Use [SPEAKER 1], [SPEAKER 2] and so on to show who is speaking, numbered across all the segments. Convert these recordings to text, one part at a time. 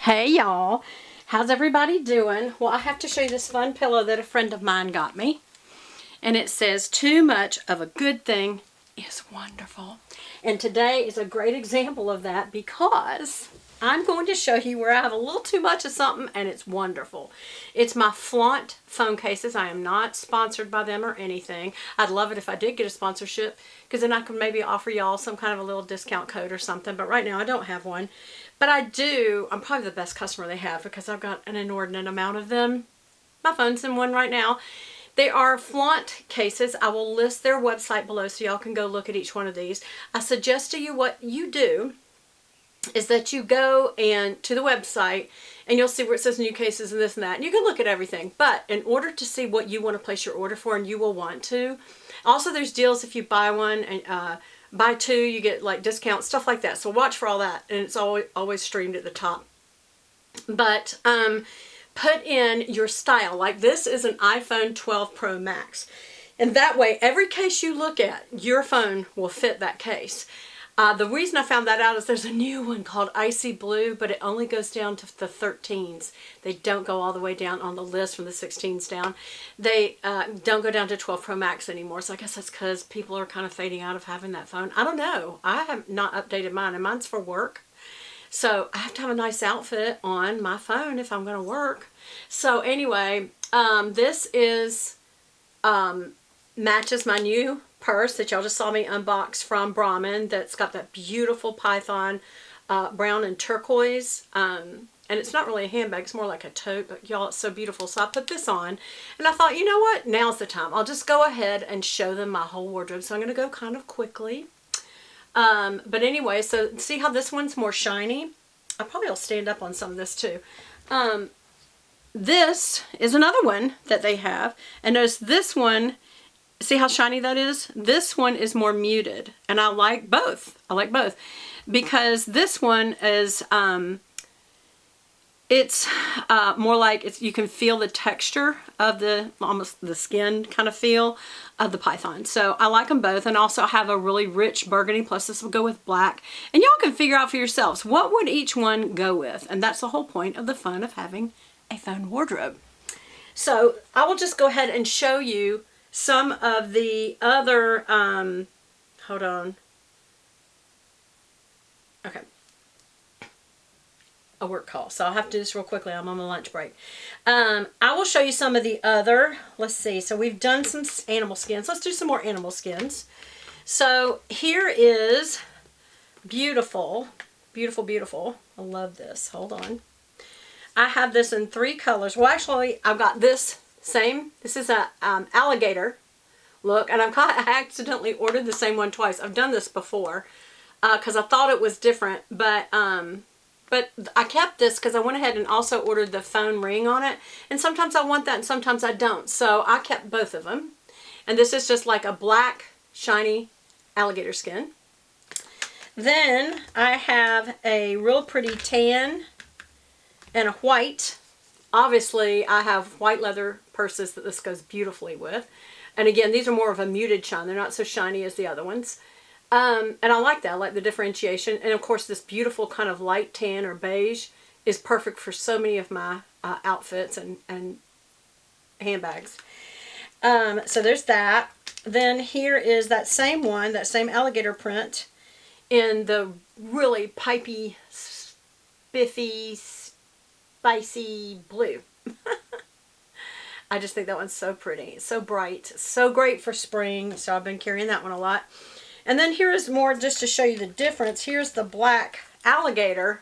[SPEAKER 1] Hey y'all, how's everybody doing? Well, I have to show you this fun pillow that a friend of mine got me. And it says, too much of a good thing is wonderful. And today is a great example of that because I'm going to show you where I have a little too much of something and it's wonderful. It's my Flaunt phone cases. I am not sponsored by them or anything. I'd love it if I did get a sponsorship because then I could maybe offer y'all some kind of a little discount code or something. But right now I don't have one. But I do. I'm probably the best customer they have because I've got an inordinate amount of them. My phone's in one right now. They are Flaunt cases. I will list their website below so y'all can go look at each one of these. I suggest to you what you do is that you go and to the website and you'll see where it says new cases and this and that. And you can look at everything. But in order to see what you want to place your order for, and you will want to. Also, there's deals if you buy one and buy two, you get like discounts, stuff like that. So watch for all that. And it's always streamed at the top. But put in your style. Like this is an iPhone 12 Pro Max. And that way, every case you look at, your phone will fit that case. The reason I found that out is there's a new one called Icy Blue, but it only goes down to the 13s. They don't go all the way down on the list from the 16s down. They don't go down to 12 Pro Max anymore. So I guess that's because people are kind of fading out of having that phone. I don't know. I have not updated mine, and mine's for work. So I have to have a nice outfit on my phone if I'm going to work. So anyway, this is matches my new purse that y'all just saw me unbox from Brahmin. That's got that beautiful python brown and turquoise. And it's not really a handbag. It's more like a tote. But y'all, it's so beautiful. So I put this on. And I thought, you know what? Now's the time. I'll just go ahead and show them my whole wardrobe. So I'm going to go kind of quickly. But anyway, so see how this one's more shiny? I probably will stand up on some of this too. This is another one that they have. And notice this one, see how shiny that is? This one is more muted. And I like both. I like both. Because this one is, it's more like you can feel the texture of the, almost the skin kind of feel of the python. So I like them both, and also have a really rich burgundy, plus this will go with black. And y'all can figure out for yourselves what would each one go with. And that's the whole point of the fun of having a phone wardrobe. So I will just go ahead and show you some of the other, hold on. Okay. A work call. So I'll have to do this real quickly. I'm on my lunch break. I will show you some of the other, let's see. So we've done some animal skins. Let's do some more animal skins. So here is beautiful, beautiful, beautiful. I love this. Hold on. I have this in 3 colors. Well, actually, I've got this same. This is a alligator look. And I accidentally ordered the same one twice. I've done this before because I thought it was different. But I kept this because I went ahead and also ordered the phone ring on it. And sometimes I want that and sometimes I don't. So I kept both of them. And this is just like a black, shiny alligator skin. Then I have a real pretty tan and a white. Obviously, I have white leather purses that this goes beautifully with. And again, these are more of a muted shine. They're not so shiny as the other ones. And I like that. I like the differentiation. And of course, this beautiful kind of light tan or beige is perfect for so many of my outfits and handbags. So there's that. Then here is that same one, that same alligator print in the really pipey, spiffy, spicy blue. I just think that one's so pretty. It's so bright. So great for spring. So I've been carrying that one a lot. And then here is more just to show you the difference. Here's the black alligator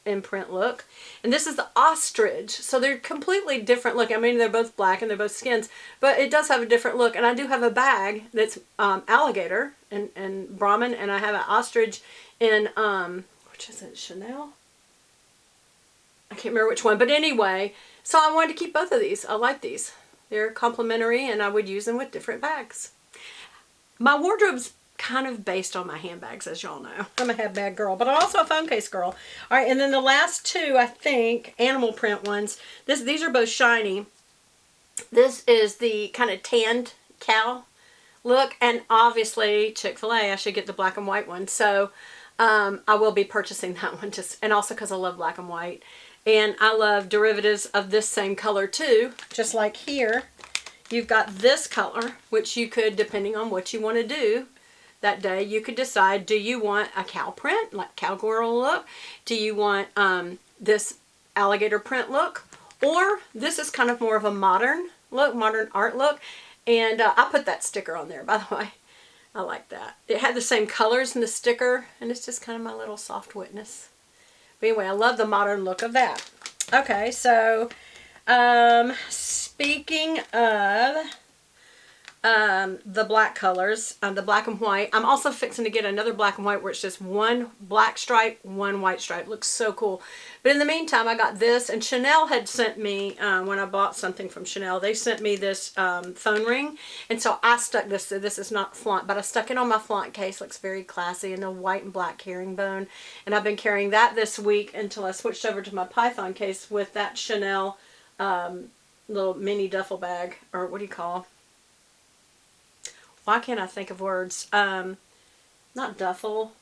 [SPEAKER 1] imprint look. And this is the ostrich. So they're completely different look. I mean, they're both black and they're both skins. But it does have a different look. And I do have a bag that's alligator and Brahmin. And I have an ostrich in, which is it, Chanel? I can't remember which one. But anyway, so I wanted to keep both of these. I like these. They're complementary and I would use them with different bags. My wardrobe's kind of based on my handbags, as y'all know. I'm a handbag girl, but I'm also a phone case girl. All right, and then the last two, I think, animal print ones. These are both shiny. This is the kind of tanned cow look, and obviously Chick-fil-A, I should get the black and white one. So I will be purchasing that one, and also because I love black and white. And I love derivatives of this same color too. Just like here, you've got this color, which you could, depending on what you want to do that day, you could decide, do you want a cow print, like cowgirl look? Do you want this alligator print look? Or this is kind of more of a modern look, modern art look. And I put that sticker on there, by the way. I like that. It had the same colors in the sticker, and it's just kind of my little soft witness. But anyway, I love the modern look of that. Okay, so speaking of the black colors, the black and white, I'm also fixing to get another black and white where it's just one black stripe, one white stripe. Looks so cool. But in the meantime, I got this, and Chanel had sent me, when I bought something from Chanel, they sent me this phone ring, and so I stuck this, this is not Flaunt, but I stuck it on my Flaunt case. Looks very classy, and a white and black herringbone, and I've been carrying that this week until I switched over to my Python case with that Chanel little mini duffel bag, or what do you call? Why can't I think of words? Not duffel.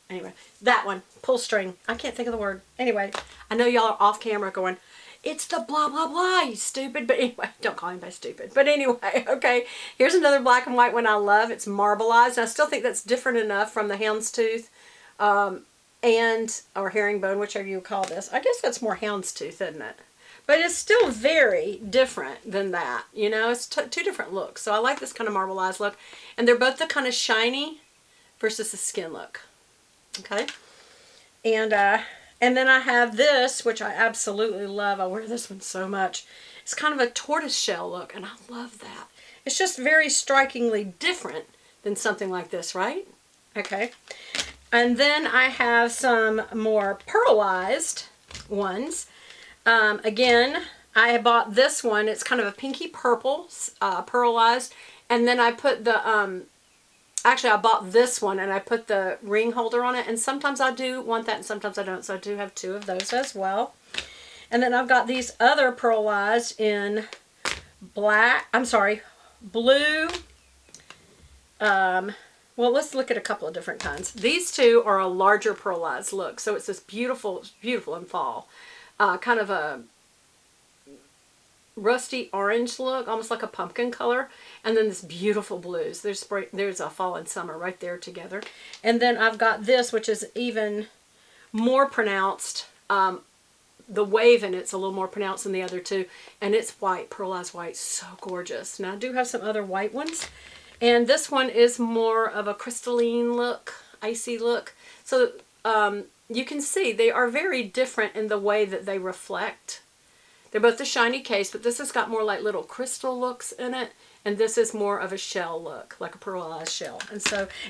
[SPEAKER 1] Anyway, that one. Pull string. I can't think of the word. Anyway, I know y'all are off camera going, it's the blah, blah, blah, you stupid. But anyway, don't call anybody stupid. But anyway, okay. Here's another black and white one I love. It's marbleized. And I still think that's different enough from the houndstooth or herringbone, whichever you call this. I guess that's more houndstooth, isn't it? But it's still very different than that. You know, it's two different looks. So I like this kind of marbleized look. And they're both the kind of shiny versus the skin look. Okay. And then I have this, which I absolutely love. I wear this one so much. It's kind of a tortoise shell look, and I love that. It's just very strikingly different than something like this, right? Okay. And then I have some more pearlized ones. Again, I bought this one. It's kind of a pinky purple, pearlized. And then I put the, actually I bought this one and I put the ring holder on it. And sometimes I do want that and sometimes I don't. So I do have two of those as well. And then I've got these other pearlized in blue. Well, let's look at a couple of different kinds. These two are a larger pearlized look. So it's this beautiful, beautiful in fall. Kind of a rusty orange look, almost like a pumpkin color, and then this beautiful blues. There's a fall and summer right there together. And then I've got this, which is even more pronounced. The wave in it's a little more pronounced than the other two, and it's white, pearlized white, so gorgeous. Now I do have some other white ones, and this one is more of a crystalline look, icy look. So you can see they are very different in the way that they reflect. They're both a shiny case, but this has got more like little crystal looks in it, and this is more of a shell look, like a pearlized shell.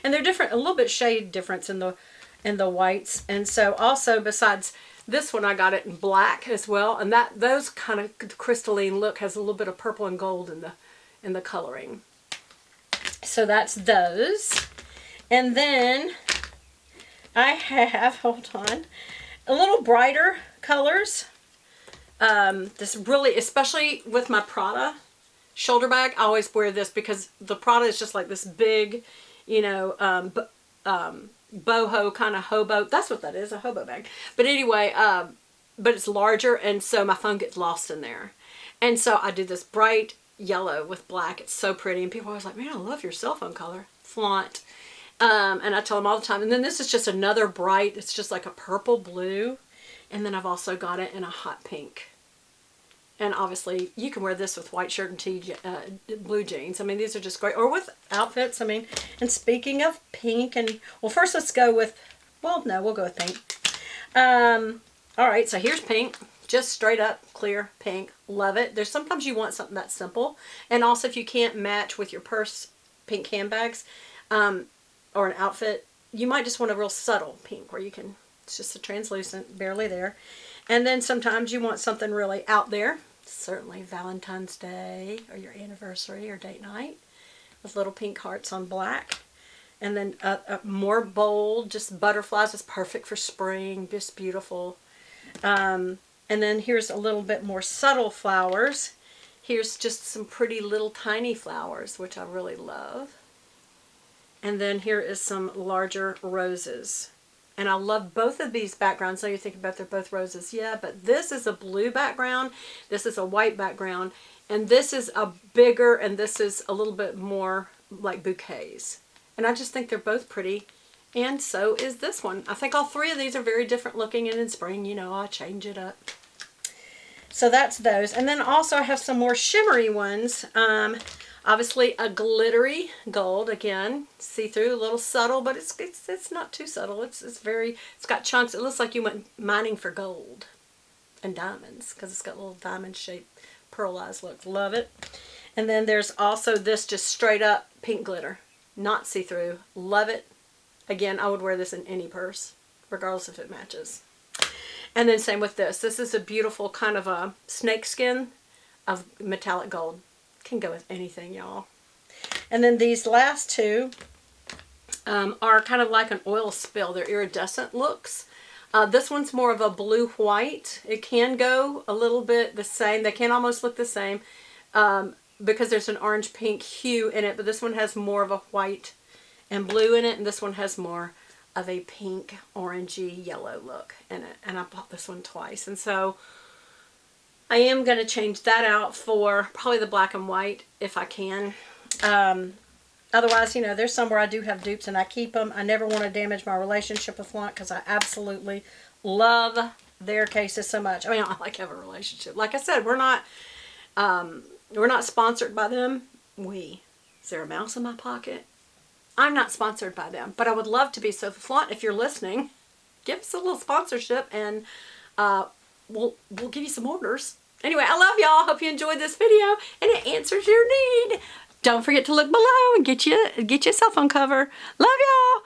[SPEAKER 1] And they're different, a little bit shade difference in the whites. And so also besides this one, I got it in black as well, and those kind of crystalline look has a little bit of purple and gold in the coloring. So that's those. And then I have, hold on, a little brighter colors. This really, especially with my Prada shoulder bag, I always wear this because the Prada is just like this big, you know, boho kind of hobo. That's what that is, a hobo bag. But anyway, but it's larger, and so my phone gets lost in there. And so I do this bright yellow with black. It's so pretty, and people are always like, man, I love your cell phone color. Flaunt. And I tell them all the time. And then this is just another bright, it's just like a purple blue. And then I've also got it in a hot pink. And obviously you can wear this with white shirt and blue jeans. I mean, these are just great. Or with outfits. I mean, and speaking of pink, and well, first let's go with, well, no, we'll go with pink. All right, so here's pink. Just straight up clear pink. Love it. There's sometimes you want something that's simple. And also if you can't match with your purse pink handbags, or an outfit, you might just want a real subtle pink where you can, it's just a translucent, barely there. And then sometimes you want something really out there. Certainly Valentine's Day or your anniversary or date night with little pink hearts on black. And then more bold, just butterflies. It's perfect for spring, just beautiful. And then here's a little bit more subtle flowers. Here's just some pretty little tiny flowers, which I really love. And then here is some larger roses. And I love both of these backgrounds. So you're thinking about they're both roses. Yeah, but this is a blue background. This is a white background. And this is a bigger, and this is a little bit more like bouquets. And I just think they're both pretty. And so is this one. I think all three of these are very different looking. And in spring, you know, I change it up. So that's those. And then also I have some more shimmery ones. Obviously a glittery gold, again, see-through, a little subtle, but it's not too subtle. It's got chunks. It looks like you went mining for gold and diamonds because it's got little diamond-shaped pearlized look. Love it. And then there's also this just straight up pink glitter, not see-through. Love it. Again, I would wear this in any purse, regardless if it matches. And then same with this. This is a beautiful kind of a snake skin of metallic gold. Can go with anything, y'all. And then these last two are kind of like an oil spill. They're iridescent looks. This one's more of a blue-white. It can go a little bit the same. They can almost look the same because there's an orange-pink hue in it, but this one has more of a white and blue in it, and this one has more of a pink, orangey, yellow look in it. And I bought this one twice. And so I am going to change that out for probably the black and white if I can. Otherwise, you know, there's somewhere I do have dupes and I keep them. I never want to damage my relationship with Flaunt because I absolutely love their cases so much. I mean, I like have a relationship. Like I said, we're not sponsored by them. Is there a mouse in my pocket? I'm not sponsored by them, but I would love to be. So Flaunt, if you're listening, give us a little sponsorship and we'll give you some orders. Anyway, I love y'all. Hope you enjoyed this video and it answers your need. Don't forget to look below and get you a cell phone cover. Love y'all.